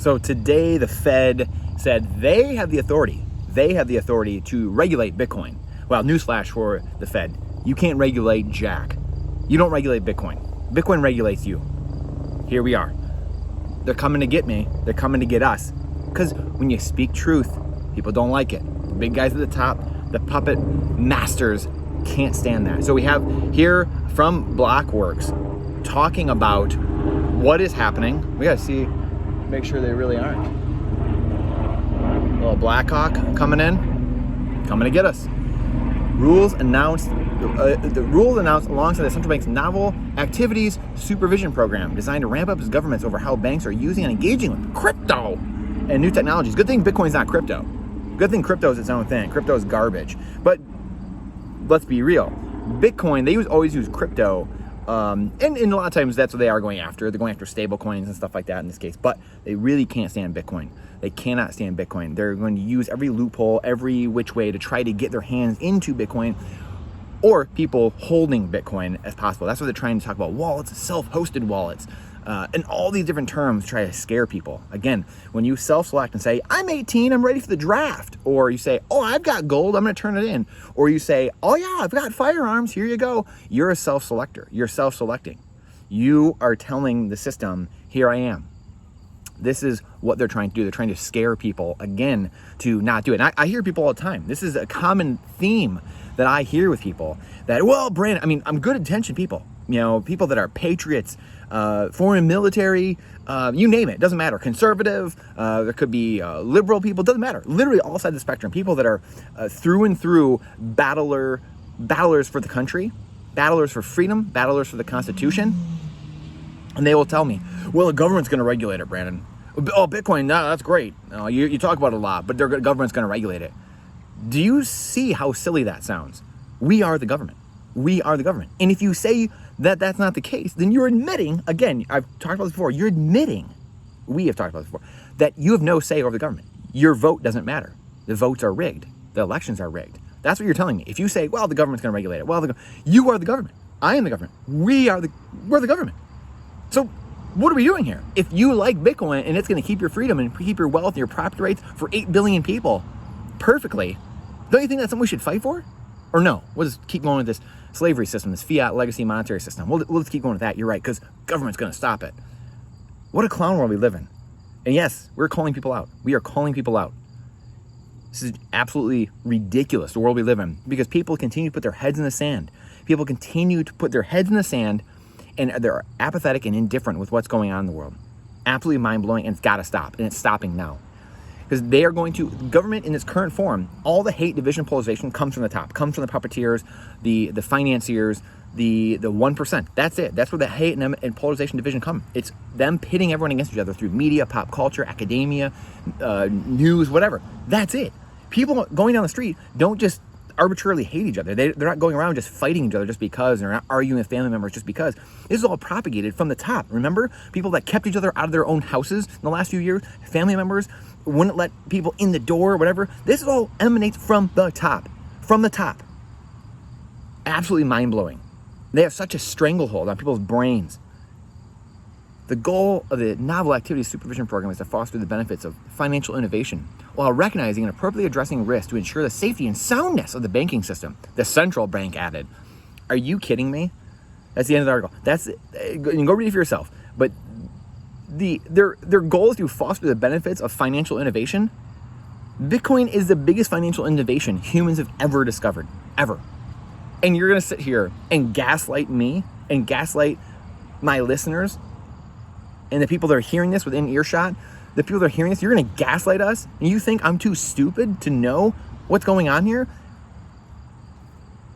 So today the Fed said they have the authority. They have the authority to regulate Bitcoin. Well, newsflash for the Fed. You can't regulate jack. You don't regulate Bitcoin. Bitcoin regulates you. Here we are. They're coming to get me. They're coming to get us. Because when you speak truth, people don't like it. The big guys at the top, the puppet masters, can't stand that. So we have here from Blockworks talking about what is happening. We gotta see, make sure they really aren't. A little Blackhawk coming to get us. Rules announced. The rules announced alongside the central bank's novel activities supervision program designed to ramp up its governments over how banks are using and engaging with crypto and new technologies. Good thing Bitcoin's not crypto. Good thing crypto is its own thing. Crypto is garbage. But let's be real. Bitcoin, they always use crypto. And a lot of times that's what they are going after. They're going after stable coins and stuff like that in this case. But they really can't stand Bitcoin. They cannot stand Bitcoin. They're going to use every loophole, every which way to try to get their hands into Bitcoin or people holding Bitcoin as possible. That's what they're trying to talk about. Wallets, self-hosted wallets, and all these different terms try to scare people. Again, when you self-select and say, I'm 18, I'm ready for the draft. Or you say, oh, I've got gold, I'm gonna turn it in. Or you say, oh yeah, I've got firearms, here you go. You're a self-selector, you're self-selecting. You are telling the system, here I am. This is what they're trying to do. They're trying to scare people, again, to not do it. And I hear people all the time. This is a common theme that I hear with people that, well, Brandon, I mean, I'm good attention people. You know, people that are patriots, foreign military, you name it, doesn't matter. Conservative, there could be liberal people, doesn't matter. Literally all sides of the spectrum. People that are through and through battlers for the country, battlers for freedom, battlers for the Constitution. And they will tell me, well, the government's going to regulate it, Brandon. Oh, Bitcoin, no, that's great. You talk about it a lot, but the government's going to regulate it. Do you see how silly that sounds? We are the government. We are the government. And if you say that that's not the case, then you're admitting, again, I've talked about this before, you're admitting, we have talked about this before, that you have no say over the government. Your vote doesn't matter. The votes are rigged. The elections are rigged. That's what you're telling me. If you say, well, the government's going to regulate it, well, you are the government. I am the government. We're the government. So what are we doing here? If you like Bitcoin and it's going to keep your freedom and keep your wealth and your property rights for 8 billion people perfectly, don't you think that's something we should fight for? Or no? We'll just keep going with this slavery system, this fiat legacy monetary system. We'll just keep going with that. You're right, because government's going to stop it. What a clown world we live in. And yes, we're calling people out. We are calling people out. This is absolutely ridiculous, the world we live in, because people continue to put their heads in the sand. People continue to put their heads in the sand, and they're apathetic and indifferent with what's going on in the world. Absolutely mind-blowing, and it's got to stop, and it's stopping now. Because they are going to, government in its current form, all the hate, division, polarization comes from the top, comes from the puppeteers, the financiers, the 1%. That's it. That's where the hate and polarization division come. It's them pitting everyone against each other through media, pop culture, academia, news, whatever. That's it. People going down the street don't just arbitrarily hate each other. They're not going around just fighting each other just because, and they're not arguing with family members just because. This is all propagated from the top. Remember, people that kept each other out of their own houses in the last few years, family members wouldn't let people in the door or whatever. This all emanates from the top. From the top. Absolutely mind-blowing. They have such a stranglehold on people's brains. The goal of the Novel Activities Supervision Program is to foster the benefits of financial innovation while recognizing and appropriately addressing risk to ensure the safety and soundness of the banking system, the central bank added. Are you kidding me? That's the end of the article. That's it. You can go read it for yourself. But their goal is to foster the benefits of financial innovation. Bitcoin is the biggest financial innovation humans have ever discovered, ever. And you're going to sit here and gaslight me and gaslight my listeners and the people that are hearing this within earshot, the people that are hearing this, you're going to gaslight us? And you think I'm too stupid to know what's going on here?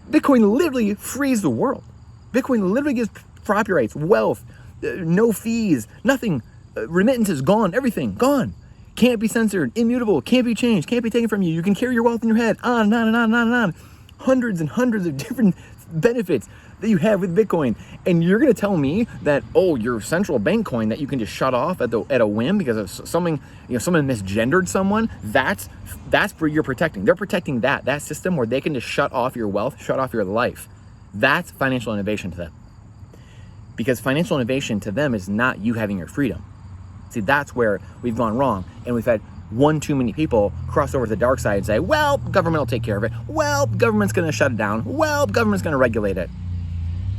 Bitcoin literally frees the world. Bitcoin literally gives property rights, wealth, no fees, nothing. Remittances gone, everything gone. Can't be censored, immutable, can't be changed, can't be taken from you. You can carry your wealth in your head, on and on and on and on and on. Hundreds and hundreds of different benefits that you have with Bitcoin. And you're going to tell me that, oh, your central bank coin that you can just shut off at a whim because of something, someone misgendered someone, that's for you're protecting. They're protecting that system where they can just shut off your wealth, shut off your life. That's financial innovation to them. Because financial innovation to them is not you having your freedom. See, that's where we've gone wrong, and we've had one too many people cross over to the dark side and say, well, government will take care of it. Well, government's going to shut it down. Well, government's going to regulate it.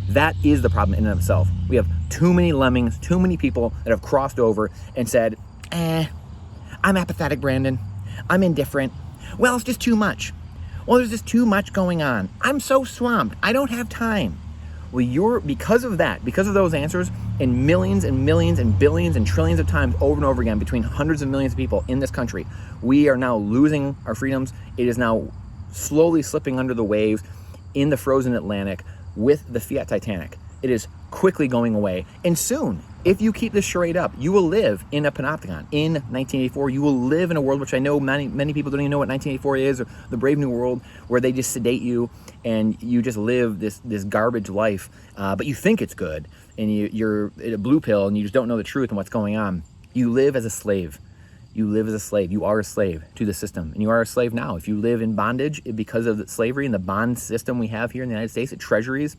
That is the problem in and of itself. We have too many lemmings, too many people that have crossed over and said, I'm apathetic, Brandon. I'm indifferent. Well, it's just too much. Well, there's just too much going on. I'm so swamped. I don't have time. Well, because of that, because of those answers, and millions and millions and billions and trillions of times over and over again between hundreds of millions of people in this country, we are now losing our freedoms. It is now slowly slipping under the waves in the frozen Atlantic with the Fiat Titanic. It is quickly going away. And soon, if you keep this charade up, you will live in a panopticon. In 1984, you will live in a world which I know many people don't even know what 1984 is, or the Brave New World, where they just sedate you and you just live this garbage life, but you think it's good, and you're a blue pill and you just don't know the truth and what's going on. You live as a slave. You live as a slave. You are a slave to the system, and you are a slave now. If you live in bondage because of the slavery and the bond system we have here in the United States, at treasuries,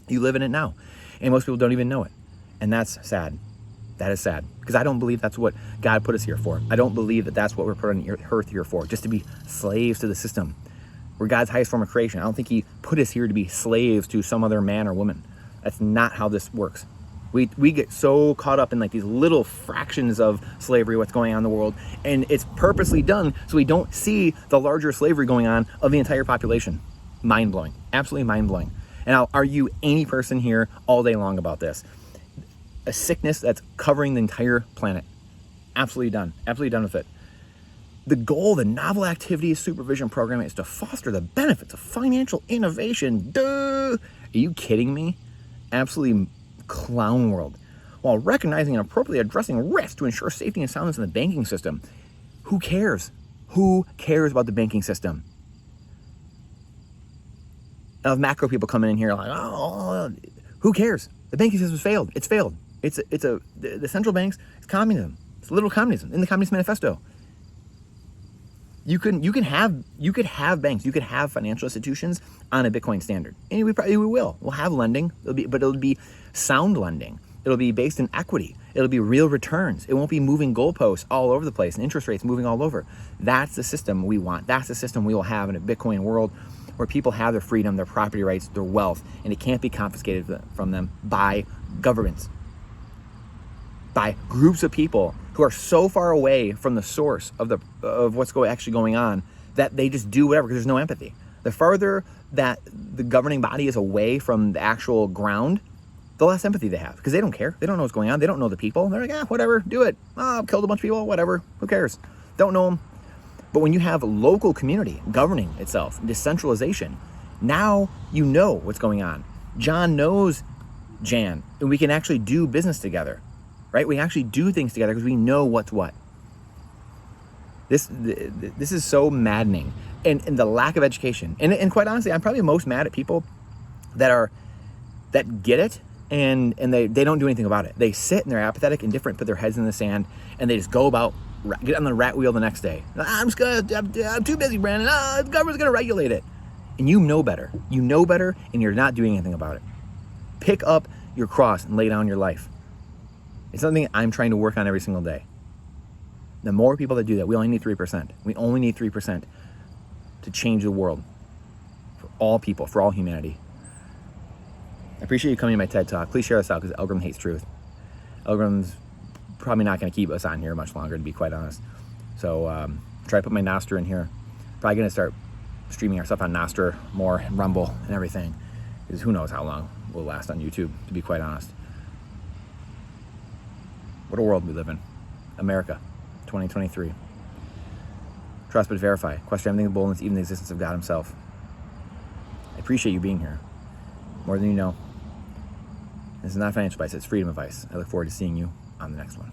you live in it now, and most people don't even know it. And that's sad. That is sad, because I don't believe that's what God put us here for. I don't believe that that's what we're put on earth here for, just to be slaves to the system. We're God's highest form of creation. I don't think he put us here to be slaves to some other man or woman. That's not how this works. We get so caught up in like these little fractions of slavery, what's going on in the world, and it's purposely done so we don't see the larger slavery going on of the entire population. Mind-blowing. Absolutely mind-blowing. And I'll argue any person here all day long about this. A sickness that's covering the entire planet. Absolutely done. Absolutely done with it. The goal of the Novel Activities Supervision Program is to foster the benefits of financial innovation. Duh! Are you kidding me? Absolutely clown world. While recognizing and appropriately addressing risk to ensure safety and soundness in the banking system. Who cares? Who cares about the banking system? Now, macro people coming in here like, oh, who cares? The banking system's failed. It's failed. The central banks, it's communism. It's literal communism in the Communist Manifesto. You could have banks, you could have financial institutions on a Bitcoin standard, and we will. We'll have lending, but it'll be sound lending. It'll be based in equity. It'll be real returns. It won't be moving goalposts all over the place and interest rates moving all over. That's the system we want. That's the system we will have in a Bitcoin world, where people have their freedom, their property rights, their wealth, and it can't be confiscated from them by governments, by groups of people who are so far away from the source of what's actually going on that they just do whatever because there's no empathy. The farther that the governing body is away from the actual ground, the less empathy they have, because they don't care. They don't know what's going on. They don't know the people. They're like, whatever, do it. Oh, I've killed a bunch of people, whatever. Who cares? Don't know them. But when you have a local community governing itself, decentralization, now you know what's going on. John knows Jan, and we can actually do business together, right? We actually do things together because we know what's what. This is so maddening, and the lack of education. And quite honestly, I'm probably most mad at people that get it and they don't do anything about it. They sit and they're apathetic, indifferent, put their heads in the sand, and they just go about, get on the rat wheel the next day. I'm too busy, Brandon. The government's going to regulate it. And you know better. You know better, and you're not doing anything about it. Pick up your cross and lay down your life. It's something I'm trying to work on every single day. The more people that do that, we only need 3%. We only need 3% to change the world for all people, for all humanity. I appreciate you coming to my TED Talk. Please share this out, because Algorithm hates truth. Algorithm's probably not going to keep us on here much longer, to be quite honest. So try to put my Nostr in here. Probably going to start streaming our stuff on Nostr more, and Rumble and everything, because who knows how long we'll last on YouTube, to be quite honest. What a world we live in. America, 2023. Trust but verify. Question everything in boldness, even the existence of God himself. I appreciate you being here, more than you know. This is not financial advice, it's freedom advice. I look forward to seeing you on the next one.